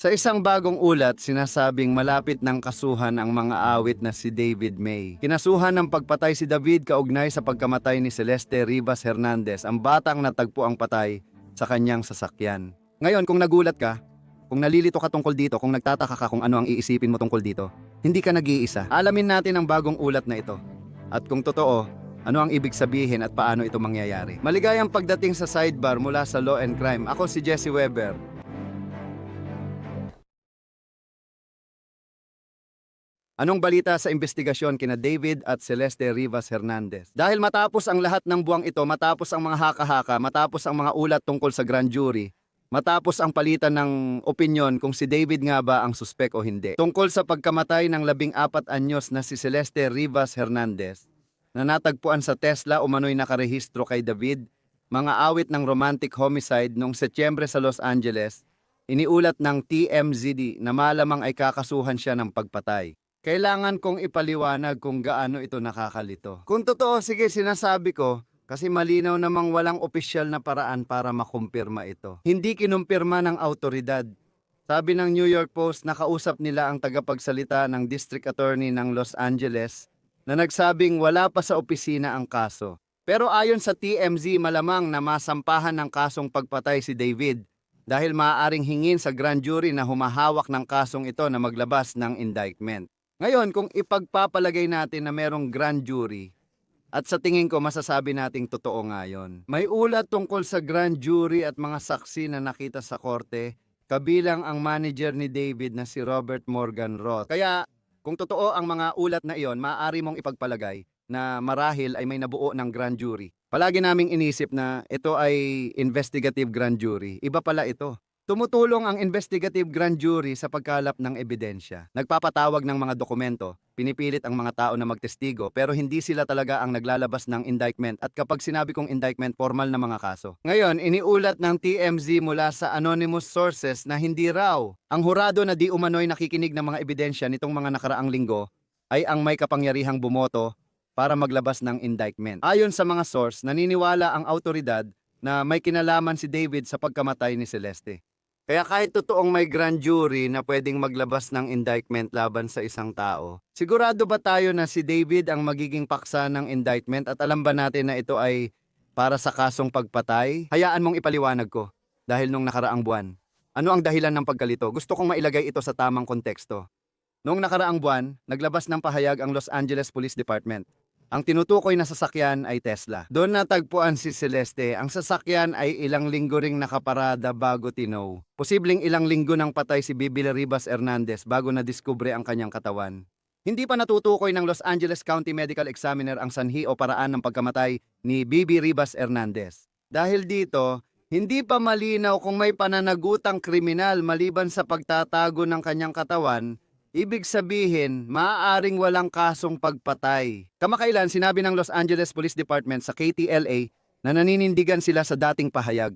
Sa isang bagong ulat, sinasabing malapit ng kasuhan ang mga awit na si David May. Kinasuhan ng pagpatay si David kaugnay sa pagkamatay ni Celeste Rivas Hernandez, ang batang natagpo ang patay sa kanyang sasakyan. Ngayon, kung nagulat ka, kung nalilito ka tungkol dito, kung nagtataka ka kung ano ang iisipin mo tungkol dito, hindi ka nag-iisa. Alamin natin ang bagong ulat na ito. At kung totoo, ano ang ibig sabihin at paano ito mangyayari. Maligayang pagdating sa sidebar mula sa Law and Crime. Ako si Jesse Weber. Anong balita sa investigasyon kina David at Celeste Rivas Hernandez? Dahil matapos ang lahat ng buwang ito, matapos ang mga haka-haka, matapos ang mga ulat tungkol sa grand jury, matapos ang palitan ng opinyon kung si David nga ba ang suspek o hindi, tungkol sa pagkamatay ng 14 anyos na si Celeste Rivas Hernandez, na natagpuan sa Tesla umano'y nakarehistro kay David, mga awit ng romantic homicide noong Setyembre sa Los Angeles, iniulat ng TMZ na malamang ay kakasuhan siya ng pagpatay. Kailangan kong ipaliwanag kung gaano ito nakakalito. Kung totoo, sige, sinasabi ko, kasi malinaw namang walang opisyal na paraan para makumpirma ito. Hindi kinumpirma ng autoridad. Sabi ng New York Post, nakausap nila ang tagapagsalita ng District Attorney ng Los Angeles na nagsabing wala pa sa opisina ang kaso. Pero ayon sa TMZ, malamang na masampahan ng kasong pagpatay si David dahil maaaring hingin sa grand jury na humahawak ng kasong ito na maglabas ng indictment. Ngayon, kung ipagpapalagay natin na merong grand jury, at sa tingin ko masasabi nating totoo nga yun. May ulat tungkol sa grand jury at mga saksi na nakita sa korte, kabilang ang manager ni David na si Robert Morgan Roth. Kaya, kung totoo ang mga ulat na iyon, maaari mong ipagpalagay na marahil ay may nabuo ng grand jury. Palagi naming inisip na ito ay investigative grand jury. Iba pala ito. Tumutulong ang investigative grand jury sa pagkalap ng ebidensya. Nagpapatawag ng mga dokumento, pinipilit ang mga tao na magtestigo, pero hindi sila talaga ang naglalabas ng indictment, at kapag sinabi kong indictment, formal na mga kaso. Ngayon, iniulat ng TMZ mula sa anonymous sources na hindi raw ang hurado na di umano'y nakikinig ng mga ebidensya nitong mga nakaraang linggo ay ang may kapangyarihang bumoto para maglabas ng indictment. Ayon sa mga source, naniniwala ang autoridad na may kinalaman si David sa pagkamatay ni Celeste. Kaya kahit totoong may grand jury na pwedeng maglabas ng indictment laban sa isang tao, sigurado ba tayo na si David ang magiging paksa ng indictment at alam ba natin na ito ay para sa kasong pagpatay? Hayaan mong ipaliwanag ko dahil nung nakaraang buwan. Ano ang dahilan ng pagkalito? Gusto kong mailagay ito sa tamang konteksto. Noong nakaraang buwan, naglabas ng pahayag ang Los Angeles Police Department. Ang tinutukoy na sasakyan ay Tesla. Doon natagpuan si Celeste. Ang sasakyan ay ilang linggo ring nakaparada bago tinow. Posibleng ilang linggo nang patay si Bibi Rivas Hernandez bago nadiskubre ang kanyang katawan. Hindi pa natutukoy ng Los Angeles County Medical Examiner ang sanhi o paraan ng pagkamatay ni Bibi Rivas Hernandez. Dahil dito, hindi pa malinaw kung may pananagutang kriminal maliban sa pagtatago ng kanyang katawan. Ibig sabihin, maaaring walang kasong pagpatay. Kamakailan, sinabi ng Los Angeles Police Department sa KTLA na naninindigan sila sa dating pahayag.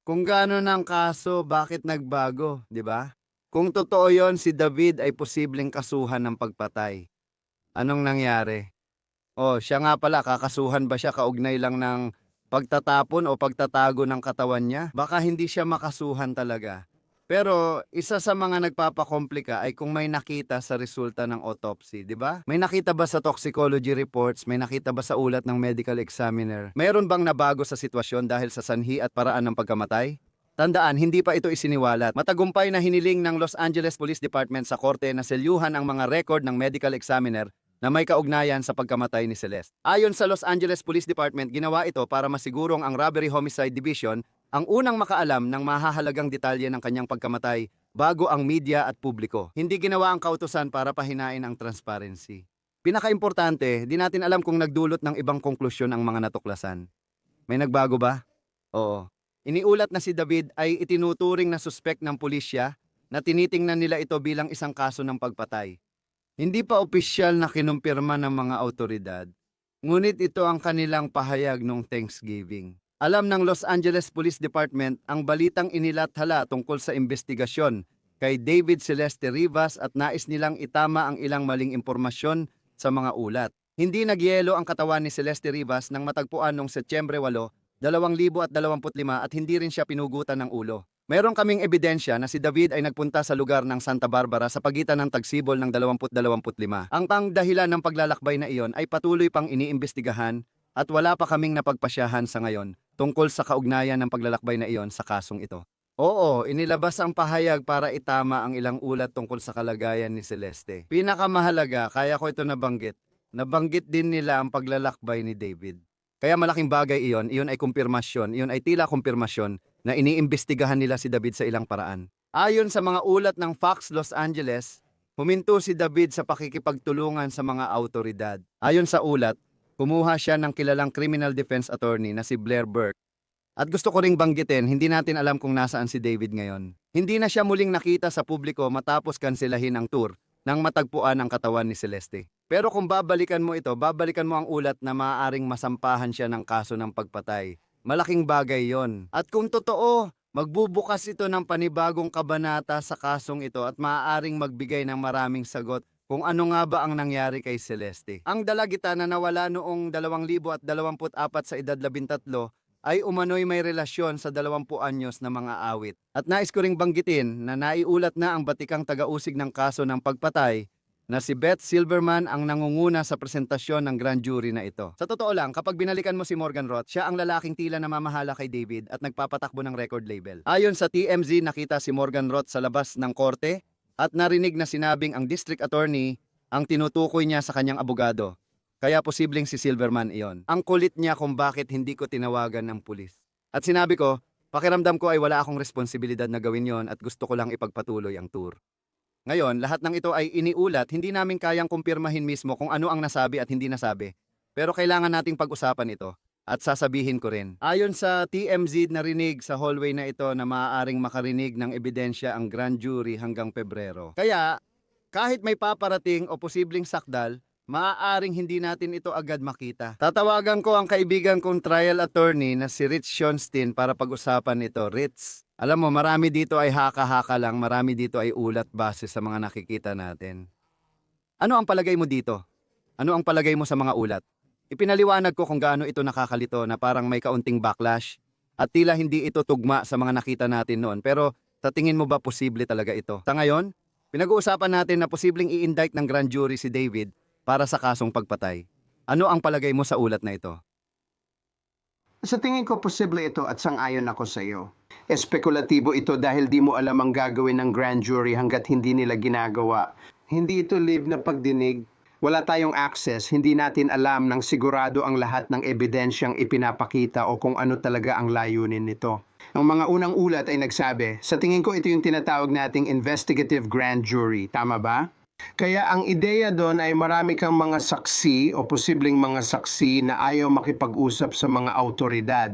Kung gano'n ang kaso, bakit nagbago, di ba? Kung totoo yon, si David ay posibleng kasuhan ng pagpatay. Anong nangyari? Siya nga pala, kakasuhan ba siya kaugnay lang ng pagtatapon o pagtatago ng katawan niya? Baka hindi siya makasuhan talaga. Pero isa sa mga nagpapakomplika ay kung may nakita sa resulta ng autopsy, di ba? May nakita ba sa toxicology reports? May nakita ba sa ulat ng medical examiner? Mayroon bang nabago sa sitwasyon dahil sa sanhi at paraan ng pagkamatay? Tandaan, hindi pa ito isiniwalat. Matagumpay na hiniling ng Los Angeles Police Department sa korte na selyuhan ang mga record ng medical examiner na may kaugnayan sa pagkamatay ni Celeste. Ayon sa Los Angeles Police Department, ginawa ito para masigurong ang Robbery Homicide Division ang unang makaalam ng mahahalagang detalye ng kanyang pagkamatay bago ang media at publiko. Hindi ginawa ang kautusan para pahinain ang transparency. Pinakaimportante, di natin alam kung nagdulot ng ibang konklusyon ang mga natuklasan. May nagbago ba? Oo. Iniulat na si David ay itinuturing na suspek ng pulisya na tinitingnan nila ito bilang isang kaso ng pagpatay. Hindi pa opisyal na kinumpirma ng mga autoridad, ngunit ito ang kanilang pahayag noong Thanksgiving. Alam ng Los Angeles Police Department ang balitang inilathala tungkol sa investigasyon kay David Celeste Rivas at nais nilang itama ang ilang maling impormasyon sa mga ulat. Hindi nagyelo ang katawan ni Celeste Rivas nang matagpuan noong Setyembre 8, 2025 at hindi rin siya pinugutan ng ulo. Meron kaming ebidensya na si David ay nagpunta sa lugar ng Santa Barbara sa pagitan ng tagsibol ng 20-25. Ang pangdahilan ng paglalakbay na iyon ay patuloy pang iniimbestigahan at wala pa kaming napagpasyahan sa ngayon tungkol sa kaugnayan ng paglalakbay na iyon sa kasong ito. Oo, inilabas ang pahayag para itama ang ilang ulat tungkol sa kalagayan ni Celeste. Pinakamahalaga, kaya ko ito nabanggit. Nabanggit din nila ang paglalakbay ni David. Kaya malaking bagay iyon ay kumpirmasyon, iyon ay tila kumpirmasyon na iniimbestigahan nila si David sa ilang paraan. Ayon sa mga ulat ng Fox Los Angeles, huminto si David sa pakikipagtulungan sa mga autoridad. Ayon sa ulat, kumuha siya ng kilalang criminal defense attorney na si Blair Burke. At gusto ko ring banggitin, hindi natin alam kung nasaan si David ngayon. Hindi na siya muling nakita sa publiko matapos kanselahin ang tour nang matagpuan ang katawan ni Celeste. Pero kung babalikan mo ito, babalikan mo ang ulat na maaaring masampahan siya ng kaso ng pagpatay. Malaking bagay yon. At kung totoo, magbubukas ito ng panibagong kabanata sa kasong ito at maaaring magbigay ng maraming sagot kung ano nga ba ang nangyari kay Celeste. Ang dalagita na nawala noong 2024 sa edad 13 ay umano'y may relasyon sa 20 anyos na mga awit. At nais ko ring banggitin na naiulat na ang batikang tagausig ng kaso ng pagpatay na si Beth Silverman ang nangunguna sa presentasyon ng grand jury na ito. Sa totoo lang, kapag binalikan mo si Morgan Roth, siya ang lalaking tila namamahala kay David at nagpapatakbo ng record label. Ayon sa TMZ, nakita si Morgan Roth sa labas ng korte at narinig na sinabing ang district attorney ang tinutukoy niya sa kanyang abogado. Kaya posibleng si Silverman iyon. Ang kulit niya kung bakit hindi ko tinawagan ng pulis. At sinabi ko, pakiramdam ko ay wala akong responsibilidad na gawin yon at gusto ko lang ipagpatuloy ang tour. Ngayon, lahat ng ito ay iniulat, hindi namin kayang kumpirmahin mismo kung ano ang nasabi at hindi nasabi. Pero kailangan nating pag-usapan ito at sasabihin ko rin. Ayon sa TMZ, narinig sa hallway na ito na maaaring makarinig ng ebidensya ang grand jury hanggang Pebrero. Kaya, kahit may paparating o posibleng sakdal, maaaring hindi natin ito agad makita. Tatawagan ko ang kaibigan kong trial attorney na si Rich Schonstein para pag-usapan ito. Rich, alam mo, marami dito ay haka-haka lang, marami dito ay ulat base sa mga nakikita natin. Ano ang palagay mo dito? Ano ang palagay mo sa mga ulat? Ipinaliwanag ko kung gaano ito nakakalito na parang may kaunting backlash at tila hindi ito tugma sa mga nakita natin noon. Pero sa tingin mo ba posible talaga ito? Sa ngayon, pinag-uusapan natin na posibleng i-indict ng grand jury si David para sa kasong pagpatay. Ano ang palagay mo sa ulat na ito? Sa tingin ko posible ito at sang-ayon ako sa iyo. Espekulatibo ito dahil di mo alam ang gagawin ng grand jury hanggat hindi nila ginagawa. Hindi ito live na pagdinig. Wala tayong access, hindi natin alam ng sigurado ang lahat ng ebidensyang ipinapakita o kung ano talaga ang layunin nito. Ang mga unang ulat ay nagsabi, sa tingin ko ito yung tinatawag nating investigative grand jury, tama ba? Kaya ang ideya doon ay marami kang mga saksi o posibleng mga saksi na ayaw makipag-usap sa mga autoridad.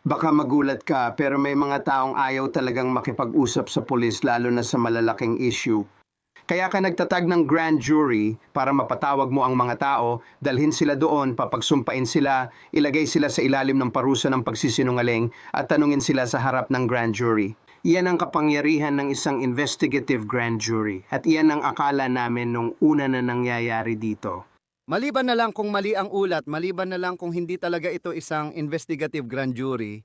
Baka magulat ka pero may mga taong ayaw talagang makipag-usap sa pulis lalo na sa malalaking issue. Kaya ka nagtatag ng grand jury para mapatawag mo ang mga tao, dalhin sila doon, papagsumpain sila, ilagay sila sa ilalim ng parusa ng pagsisinungaling at tanungin sila sa harap ng grand jury. Iyan ang kapangyarihan ng isang investigative grand jury at iyan ang akala namin nung una na nangyayari dito. Maliban na lang kung mali ang ulat, maliban na lang kung hindi talaga ito isang investigative grand jury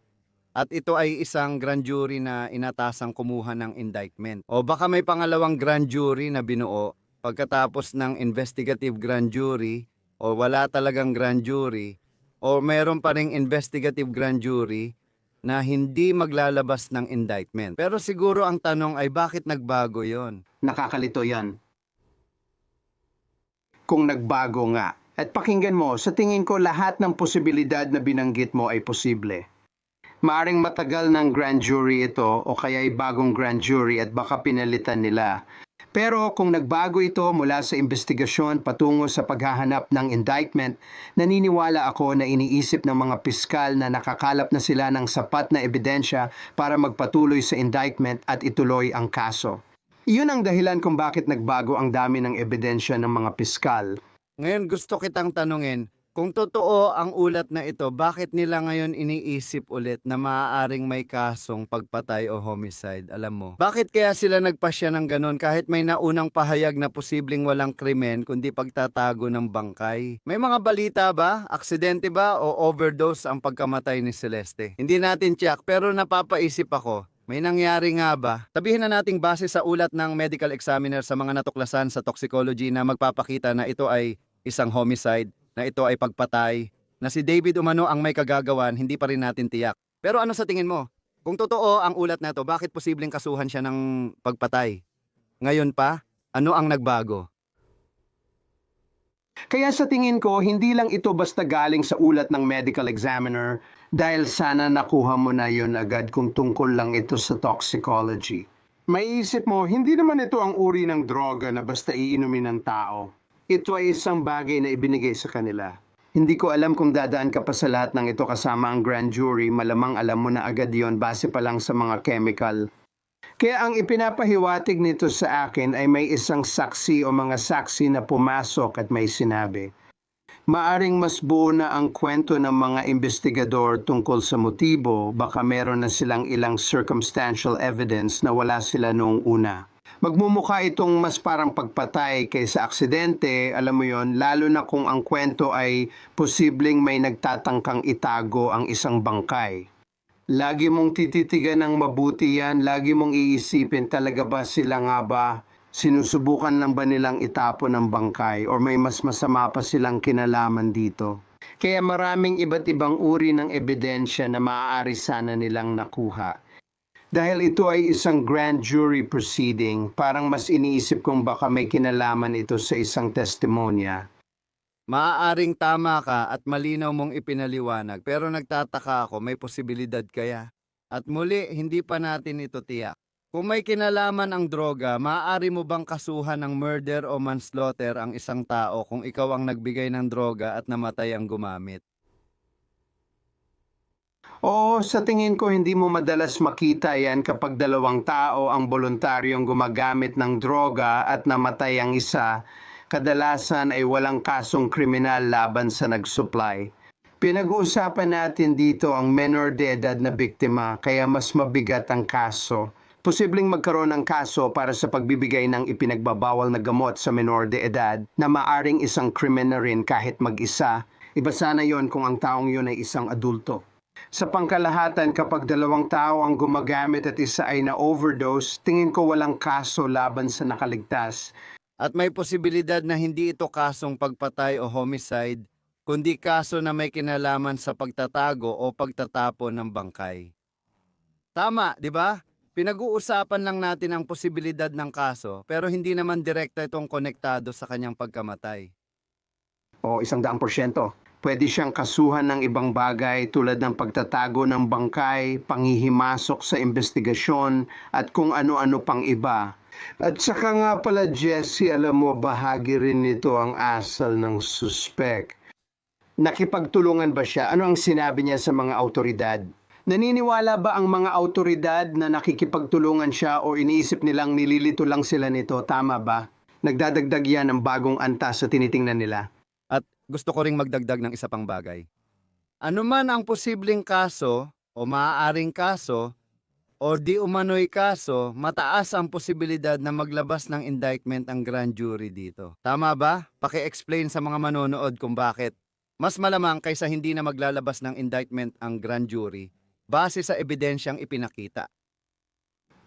at ito ay isang grand jury na inatasang kumuha ng indictment. O baka may pangalawang grand jury na binuo pagkatapos ng investigative grand jury o wala talagang grand jury o meron pa ring investigative grand jury na hindi maglalabas ng indictment. Pero siguro ang tanong ay bakit nagbago yon? Nakakalito yan. Kung nagbago nga. At pakinggan mo, sa tingin ko lahat ng posibilidad na binanggit mo ay posible. Maaring matagal ng grand jury ito o kaya ay bagong grand jury at baka pinalitan nila. Pero kung nagbago ito mula sa investigasyon patungo sa paghahanap ng indictment, naniniwala ako na iniisip ng mga piskal na nakakalap na sila ng sapat na ebidensya para magpatuloy sa indictment at ituloy ang kaso. Iyon ang dahilan kung bakit nagbago ang dami ng ebidensya ng mga piskal. Ngayon gusto kitang tanungin, kung totoo ang ulat na ito, bakit nila ngayon iniisip ulit na maaaring may kasong pagpatay o homicide? Alam mo, bakit kaya sila nagpasya ng ganon kahit may naunang pahayag na posibleng walang krimen kundi pagtatago ng bangkay? May mga balita ba? Aksidente ba o overdose ang pagkamatay ni Celeste? Hindi natin tiyak pero napapaisip ako. May nangyari nga ba? Sabihin na nating base sa ulat ng medical examiner sa mga natuklasan sa toxicology na magpapakita na ito ay isang homicide, na ito ay pagpatay, na si David umano ang may kagagawan, hindi pa rin natin tiyak. Pero ano sa tingin mo? Kung totoo ang ulat na ito, bakit posibleng kasuhan siya ng pagpatay? Ngayon pa, ano ang nagbago? Kaya sa tingin ko, hindi lang ito basta galing sa ulat ng medical examiner dahil sana nakuha mo na yon agad kung tungkol lang ito sa toxicology. Maiisip mo, hindi naman ito ang uri ng droga na basta iinumin ng tao. Ito ay isang bagay na ibinigay sa kanila. Hindi ko alam kung dadaan ka pa sa lahat ng ito kasama ang grand jury, malamang alam mo na agad yon base pa lang sa mga chemical. Kaya ang ipinapahiwatig nito sa akin ay may isang saksi o mga saksi na pumasok at may sinabi. Maaring mas buo na ang kwento ng mga investigador tungkol sa motibo, baka meron na silang ilang circumstantial evidence na wala sila noong una. Magmumukha itong mas parang pagpatay kaysa aksidente, alam mo yon, lalo na kung ang kwento ay posibleng may nagtatangkang itago ang isang bangkay. Lagi mong tititigan ng mabuti yan, lagi mong iisipin talaga ba sila nga ba? Sinusubukan lang ba nilang itapon ng bangkay or may mas masama pa silang kinalaman dito? Kaya maraming iba't ibang uri ng ebidensya na maaari sana nilang nakuha. Dahil ito ay isang grand jury proceeding, parang mas iniisip kong baka may kinalaman ito sa isang testimonya. Maaaring tama ka at malinaw mong ipinaliwanag, pero nagtataka ako, may posibilidad kaya? At muli, hindi pa natin ito tiyak. Kung may kinalaman ang droga, maaari mo bang kasuhan ng murder o manslaughter ang isang tao kung ikaw ang nagbigay ng droga at namatay ang gumamit? Oo, sa tingin ko hindi mo madalas makita yan kapag dalawang tao ang voluntaryong gumagamit ng droga at namatay ang isa. Kadalasan ay walang kasong kriminal laban sa nag-supply. Pinag-uusapan natin dito ang menor de edad na biktima kaya mas mabigat ang kaso. Posibleng magkaroon ng kaso para sa pagbibigay ng ipinagbabawal na gamot sa menor de edad na maaring isang krimen na rin kahit mag-isa. Iba sana yon kung ang taong yun ay isang adulto. Sa pangkalahatan, kapag dalawang tao ang gumagamit at isa ay na-overdose, tingin ko walang kaso laban sa nakaligtas. At may posibilidad na hindi ito kasong pagpatay o homicide, kundi kaso na may kinalaman sa pagtatago o pagtatapon ng bangkay. Tama, di ba? Pinag-uusapan lang natin ang posibilidad ng kaso, pero hindi naman direkta itong konektado sa kanyang pagkamatay. O 100%. Pwede siyang kasuhan ng ibang bagay tulad ng pagtatago ng bangkay, panghihimasok sa investigasyon, at kung ano-ano pang iba. At saka nga pala, Jesse, alam mo, bahagi rin nito ang asal ng suspect. Nakipagtulungan ba siya? Ano ang sinabi niya sa mga autoridad? Naniniwala ba ang mga autoridad na nakikipagtulungan siya o iniisip nilang nililito lang sila nito? Tama ba? Nagdadagdag yan ng bagong antas sa tinitingnan nila. At gusto ko ring magdagdag ng isa pang bagay. Ano man ang posibleng kaso o maaaring kaso o di umano'y kaso, mataas ang posibilidad na maglabas ng indictment ang grand jury dito. Tama ba? Paki-explain sa mga manonood kung bakit. Mas malamang kaysa hindi na maglalabas ng indictment ang grand jury base sa ebidensyang ipinakita.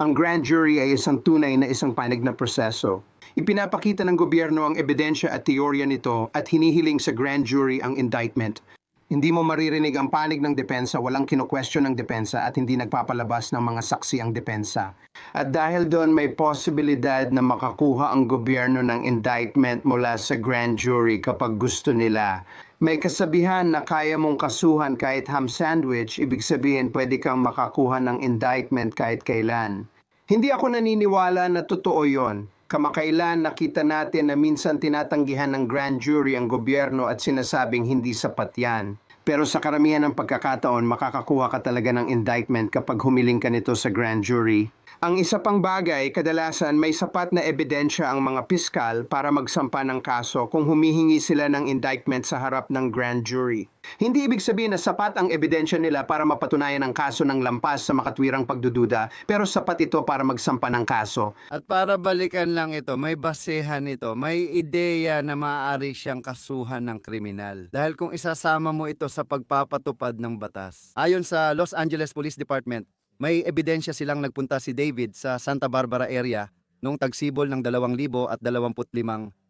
Ang grand jury ay isang tunay na isang panig na proseso. Ipinapakita ng gobyerno ang ebidensya at teorya nito at hinihiling sa grand jury ang indictment. Hindi mo maririnig ang panig ng depensa, walang kino-question ng depensa at hindi nagpapalabas ng mga saksi ang depensa. At dahil doon may posibilidad na makakuha ang gobyerno ng indictment mula sa grand jury kapag gusto nila. May kasabihan na kaya mong kasuhan kahit ham sandwich, ibig sabihin pwede kang makakuha ng indictment kahit kailan. Hindi ako naniniwala na totoo yon. Kamakailan nakita natin na minsan tinatanggihan ng grand jury ang gobyerno at sinasabing hindi sapat yan. Pero sa karamihan ng pagkakataon, makakakuha ka talaga ng indictment kapag humiling ka nito sa grand jury. Ang isa pang bagay, kadalasan may sapat na ebidensya ang mga piskal para magsampa ng kaso kung humihingi sila ng indictment sa harap ng grand jury. Hindi ibig sabihin na sapat ang ebidensya nila para mapatunayan ang kaso ng lampas sa makatwirang pagdududa, pero sapat ito para magsampa ng kaso. At para balikan lang ito, may basehan ito, may ideya na maaari siyang kasuhan ng kriminal. Dahil kung isasama mo ito sa pagpapatupad ng batas. Ayon sa Los Angeles Police Department, May ebidensya silang nagpunta si David sa Santa Barbara area noong tagsibol ng 2025.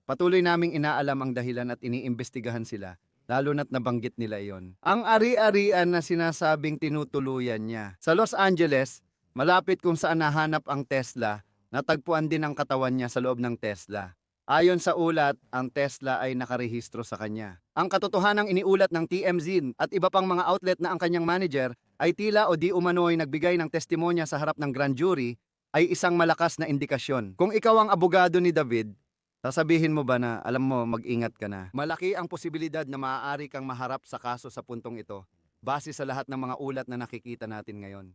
Patuloy naming inaalam ang dahilan at iniimbestigahan sila, lalo na't nabanggit nila iyon. Ang ari-arian na sinasabing tinutuluyan niya. Sa Los Angeles, malapit kung saan nahanap ang Tesla, natagpuan din ang katawan niya sa loob ng Tesla. Ayon sa ulat, ang Tesla ay nakarehistro sa kanya. Ang katotohanang iniulat ng TMZ at iba pang mga outlet na ang kanyang manager ay tila o di umano'y nagbigay ng testimonya sa harap ng grand jury ay isang malakas na indikasyon. Kung ikaw ang abogado ni David, sasabihin mo ba na alam mo mag-ingat ka na? Malaki ang posibilidad na maaari kang maharap sa kaso sa puntong ito base sa lahat ng mga ulat na nakikita natin ngayon.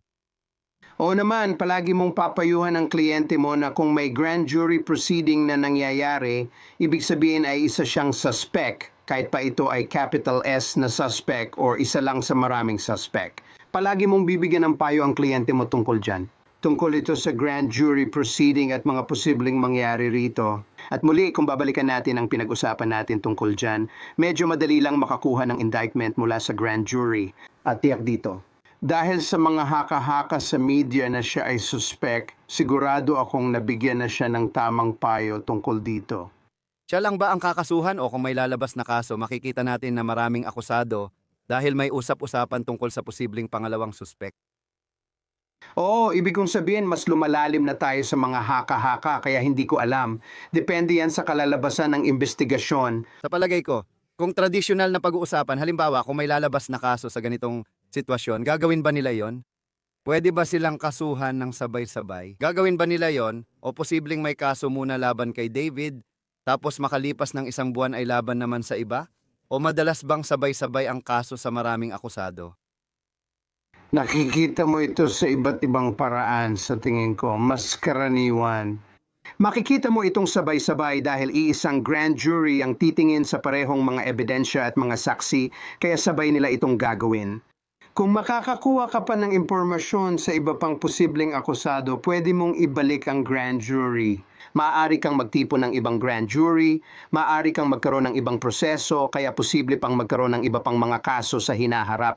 Oo naman, palagi mong papayuhan ang kliyente mo na kung may grand jury proceeding na nangyayari, ibig sabihin ay isa siyang suspect, kahit pa ito ay capital S na suspect or isa lang sa maraming suspect. Palagi mong bibigyan ng payo ang kliyente mo tungkol dyan. Tungkol ito sa grand jury proceeding at mga posibleng mangyari rito. At muli, kung babalikan natin ang pinag-usapan natin tungkol dyan, medyo madali lang makakuha ng indictment mula sa grand jury. At tiyak dito, dahil sa mga haka-haka sa media na siya ay suspect, sigurado akong nabigyan na siya ng tamang payo tungkol dito. Siya lang ba ang kakasuhan o kung may lalabas na kaso, makikita natin na maraming akusado dahil may usap-usapan tungkol sa posibleng pangalawang suspect? Oo, ibig kong sabihin mas lumalalim na tayo sa mga haka-haka kaya hindi ko alam. Depende yan sa kalalabasan ng investigasyon. Sa palagay ko, kung tradisyonal na pag-uusapan, halimbawa kung may lalabas na kaso sa ganitong sitwasyon, gagawin ba nila yon? Pwede ba silang kasuhan ng sabay-sabay? Gagawin ba nila yon? O posibleng may kaso muna laban kay David, tapos makalipas ng isang buwan ay laban naman sa iba? O madalas bang sabay-sabay ang kaso sa maraming akusado? Nakikita mo ito sa iba't ibang paraan sa tingin ko, mas karaniwan. Makikita mo itong sabay-sabay dahil iisang grand jury ang titingin sa parehong mga ebidensya at mga saksi, kaya sabay nila itong gagawin. Kung makakakuha ka pa ng impormasyon sa iba pang posibleng akusado, pwede mong ibalik ang grand jury. Maaari kang magtipon ng ibang grand jury, maaari kang magkaroon ng ibang proseso, kaya posible pang magkaroon ng iba pang mga kaso sa hinaharap.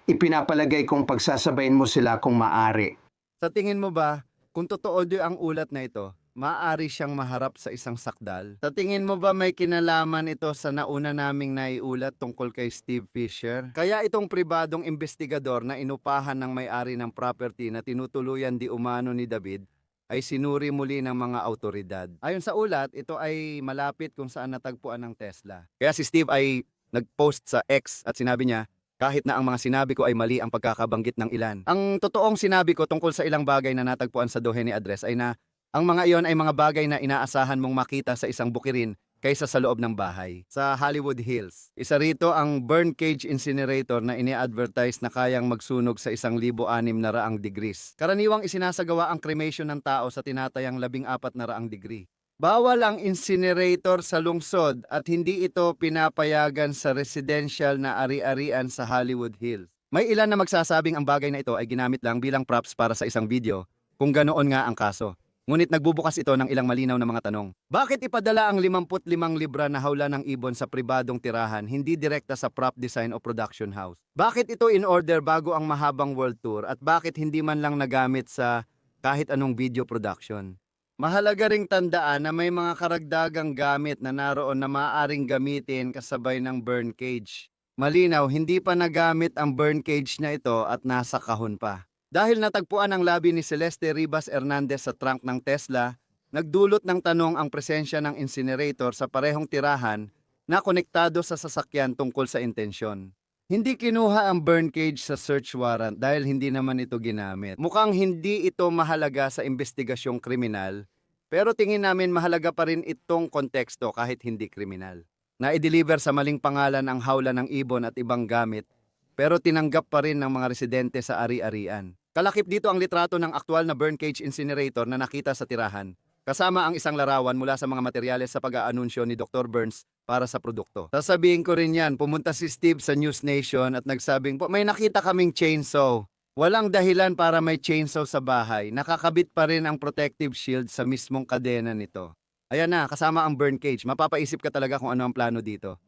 Ipinapalagay kong pagsasabayin mo sila kung maaari. Sa tingin mo ba, kung totoo di ang ulat na ito, maaari siyang maharap sa isang sakdal? Sa tingin mo ba may kinalaman ito sa nauna naming naiulat tungkol kay Steve Fisher? Kaya itong pribadong investigador na inupahan ng may-ari ng property na tinutuluyan di umano ni David ay sinuri muli ng mga autoridad. Ayon sa ulat, ito ay malapit kung saan natagpuan ng Tesla. Kaya si Steve ay nag-post sa X at sinabi niya, kahit na ang mga sinabi ko ay mali ang pagkakabanggit ng ilan. Ang totoong sinabi ko tungkol sa ilang bagay na natagpuan sa Doheny address ay na ang mga iyon ay mga bagay na inaasahan mong makita sa isang bukirin kaysa sa loob ng bahay. Sa Hollywood Hills, isa rito ang burn cage incinerator na ini-advertise na kayang magsunog sa 1,600 degrees. Karaniwang isinasagawa ang cremation ng tao sa tinatayang 1400 degree. Bawal ang incinerator sa lungsod at hindi ito pinapayagan sa residential na ari-arian sa Hollywood Hills. May ilan na magsasabing ang bagay na ito ay ginamit lang bilang props para sa isang video, kung ganoon nga ang kaso. Ngunit nagbubukas ito ng ilang malinaw na mga tanong. Bakit ipadala ang 55 libra na hawla ng ibon sa pribadong tirahan, hindi direkta sa prop design o production house? Bakit ito in order bago ang mahabang world tour at bakit hindi man lang nagamit sa kahit anong video production? Mahalaga ring tandaan na may mga karagdagang gamit na naroon na maaaring gamitin kasabay ng burn cage. Malinaw, hindi pa nagamit ang burn cage na ito at nasa kahon pa. Dahil natagpuan ang labi ni Celeste Rivas Hernandez sa trunk ng Tesla, nagdulot ng tanong ang presensya ng incinerator sa parehong tirahan na konektado sa sasakyan tungkol sa intensyon. Hindi kinuha ang burn cage sa search warrant dahil hindi naman ito ginamit. Mukhang hindi ito mahalaga sa investigasyong kriminal, pero tingin namin mahalaga pa rin itong konteksto kahit hindi kriminal. Na-deliver sa maling pangalan ang hawla ng ibon at ibang gamit, pero tinanggap pa rin ng mga residente sa ari-arian. Kalakip dito ang litrato ng aktual na burn cage incinerator na nakita sa tirahan, kasama ang isang larawan mula sa mga materyales sa pag-aanunsyo ni Dr. Burns para sa produkto. Sasabihin ko rin yan, pumunta si Steve sa News Nation at nagsabing, may nakita kaming chainsaw. Walang dahilan para may chainsaw sa bahay. Nakakabit pa rin ang protective shield sa mismong kadena nito. Ayan na, kasama ang burn cage. Mapapaisip ka talaga kung ano ang plano dito.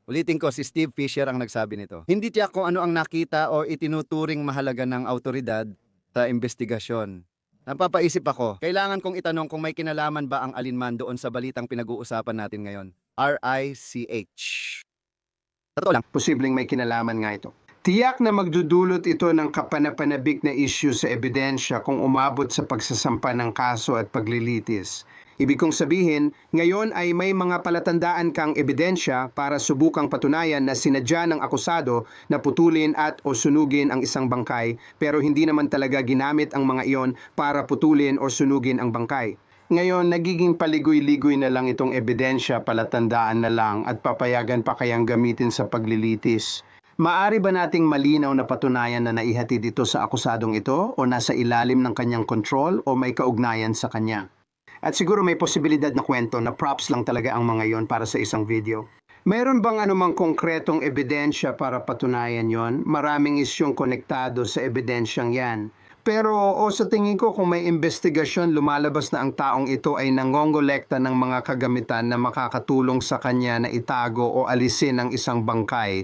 Ulitin ko, si Steve Fisher ang nagsabi nito. Hindi tiyak kung ano ang nakita o itinuturing mahalaga ng autoridad, sa investigasyon. Napapaisip ako, kailangan kong itanong kung may kinalaman ba ang alinman doon sa balitang pinag-uusapan natin ngayon. RICH. Sa totoo lang, Posibleng may kinalaman nga ito. Tiyak na magdudulot ito ng kapanapanabik na issue sa ebidensya kung umabot sa pagsasampa ng kaso at paglilitis. Ibig kong sabihin, ngayon ay may mga palatandaan kang ebidensya para subukang patunayan na sinadya ng akusado na putulin at o sunugin ang isang bangkay, pero hindi naman talaga ginamit ang mga iyon para putulin o sunugin ang bangkay. Ngayon, nagiging paligoy-ligoy na lang itong ebidensya, palatandaan na lang at papayagan pa kayang gamitin sa paglilitis. Maari ba nating malinaw na patunayan na naihatid ito sa akusadong ito o nasa ilalim ng kanyang kontrol o may kaugnayan sa kanya? At siguro may posibilidad na kwento na props lang talaga ang mga yon para sa isang video. Mayroon bang anumang konkretong ebidensya para patunayan yon? Maraming isyong konektado sa ebidensyang yan. Pero sa tingin ko kung may investigasyon lumalabas na ang taong ito ay nangongolekta ng mga kagamitan na makakatulong sa kanya na itago o alisin ang isang bangkay.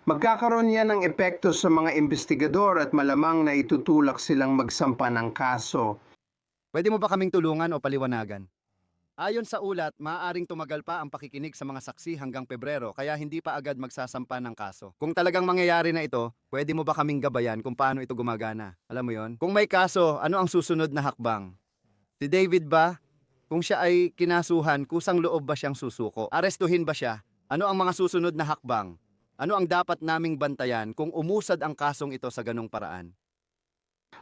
Magkakaroon yan ng epekto sa mga investigador at malamang na itutulak silang magsampa ng kaso. pwede mo ba kaming tulungan o paliwanagan? Ayon sa ulat, maaaring tumagal pa ang pakikinig sa mga saksi hanggang Pebrero kaya hindi pa agad magsasampa ng kaso. Kung talagang mangyayari na ito, pwede mo ba kaming gabayan kung paano ito gumagana? Alam mo yon? Kung may kaso, ano ang susunod na hakbang? Si David ba? Kung siya ay kinasuhan, kusang loob ba siyang susuko? Arestuhin ba siya? Ano ang mga susunod na hakbang? Ano ang dapat naming bantayan kung umusad ang kasong ito sa ganong paraan?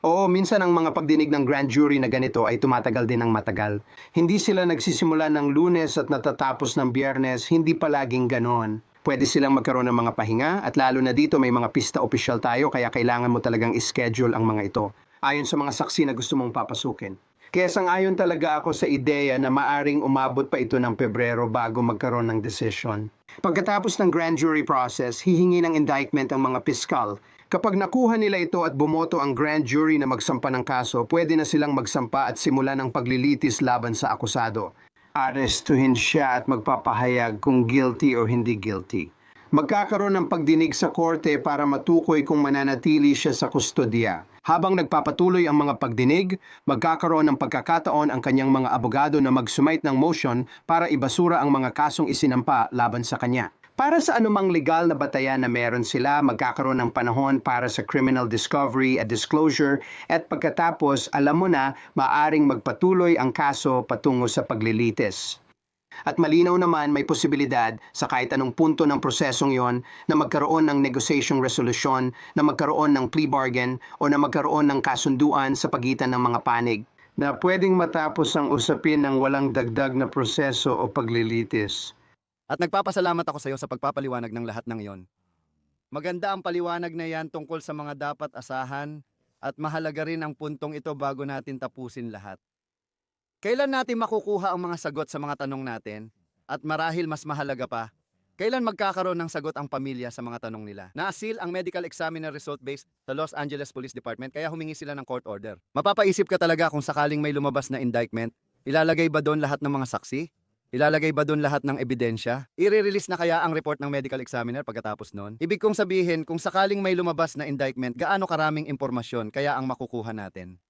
Oo, minsan ang mga pagdinig ng grand jury na ganito ay tumatagal din ng matagal. Hindi sila nagsisimula ng Lunes at natatapos ng Biyernes, hindi palaging ganon. Pwede silang magkaroon ng mga pahinga at lalo na dito may mga pista opisyal tayo kaya kailangan mo talagang ischedule ang mga ito. Ayon sa mga saksi na gusto mong papasukin. Kaya sang-ayon talaga ako sa ideya na maaring umabot pa ito ng Pebrero bago magkaroon ng desisyon. Pagkatapos ng grand jury process, hihingi ng indictment ang mga piskal. Kapag nakuha nila ito at bumoto ang grand jury na magsampa ng kaso, pwede na silang magsampa at simulan ang paglilitis laban sa akusado. Arestuhin siya at magpapahayag kung guilty o hindi guilty. Magkakaroon ng pagdinig sa korte para matukoy kung mananatili siya sa kustodiya. Habang nagpapatuloy ang mga pagdinig, magkakaroon ng pagkakataon ang kanyang mga abogado na mag-sumite ng motion para ibasura ang mga kasong isinampa laban sa kanya. Para sa anumang legal na batayan na meron sila, magkakaroon ng panahon para sa criminal discovery at disclosure at pagkatapos, alam mo na, maaring magpatuloy ang kaso patungo sa paglilitis. At malinaw naman may posibilidad sa kahit anong punto ng prosesong yon na magkaroon ng negotiation resolution, na magkaroon ng plea bargain o na magkaroon ng kasunduan sa pagitan ng mga panig na pwedeng matapos ang usapin ng walang dagdag na proseso o paglilitis. At nagpapasalamat ako sa iyo sa pagpapaliwanag ng lahat ng iyon. Maganda ang paliwanag na yan tungkol sa mga dapat asahan at mahalaga rin ang puntong ito bago natin tapusin lahat. Kailan natin makukuha ang mga sagot sa mga tanong natin? At marahil mas mahalaga pa, kailan magkakaroon ng sagot ang pamilya sa mga tanong nila? Naasil ang medical examiner result based sa Los Angeles Police Department kaya humingi sila ng court order. Mapapaisip ka talaga kung sakaling may lumabas na indictment, ilalagay ba doon lahat ng mga saksi? Ilalagay ba doon lahat ng ebidensya? I-release na kaya ang report ng medical examiner pagkatapos noon? Ibig kong sabihin, kung sakaling may lumabas na indictment, gaano karaming impormasyon kaya ang makukuha natin?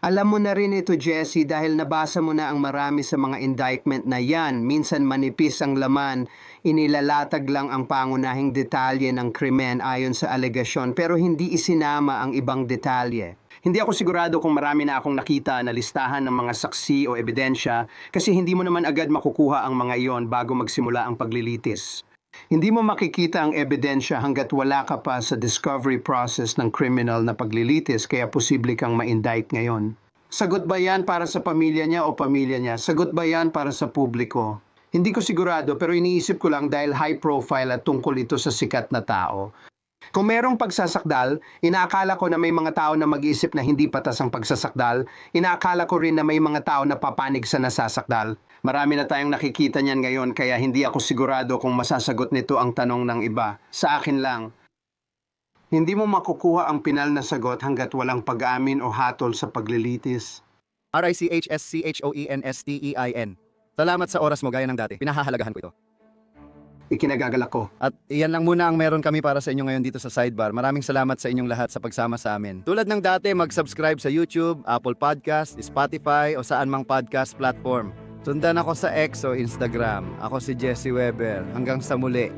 Alam mo na rin ito, Jesse, dahil nabasa mo na ang marami sa mga indictment na yan. Minsan manipis ang laman, inilalatag lang ang pangunahing detalye ng krimen ayon sa alegasyon pero hindi isinama ang ibang detalye. Hindi ako sigurado kung marami na akong nakita na listahan ng mga saksi o ebidensya kasi hindi mo naman agad makukuha ang mga iyon bago magsimula ang paglilitis. Hindi mo makikita ang ebidensya hanggat wala ka pa sa discovery process ng criminal na paglilitis kaya posible kang ma-indict ngayon. Sagot ba yan para sa pamilya niya o pamilya niya? Sagot ba yan para sa publiko? Hindi ko sigurado pero iniisip ko lang dahil high profile at tungkol ito sa sikat na tao. Kung merong pagsasakdal, inaakala ko na may mga tao na mag-iisip na hindi patas ang pagsasakdal, inaakala ko rin na may mga tao na papanig sa nasasakdal. Marami na tayong nakikita niyan ngayon kaya hindi ako sigurado kung masasagot nito ang tanong ng iba. Sa akin lang, hindi mo makukuha ang pinal na sagot hanggat walang pag-amin o hatol sa paglilitis. RICHSCHOENSTEIN. Salamat sa oras mo gaya ng dati. Pinahahalagahan ko ito. ikinagagalak ko. At iyan lang muna ang meron kami para sa inyo ngayon dito sa Sidebar. Maraming salamat sa inyong lahat sa pagsama sa amin. Tulad ng dati, mag-subscribe sa YouTube, Apple Podcast, Spotify o saan mang podcast platform. Sundan ako sa X o Instagram. Ako si Jesse Weber. Hanggang sa muli.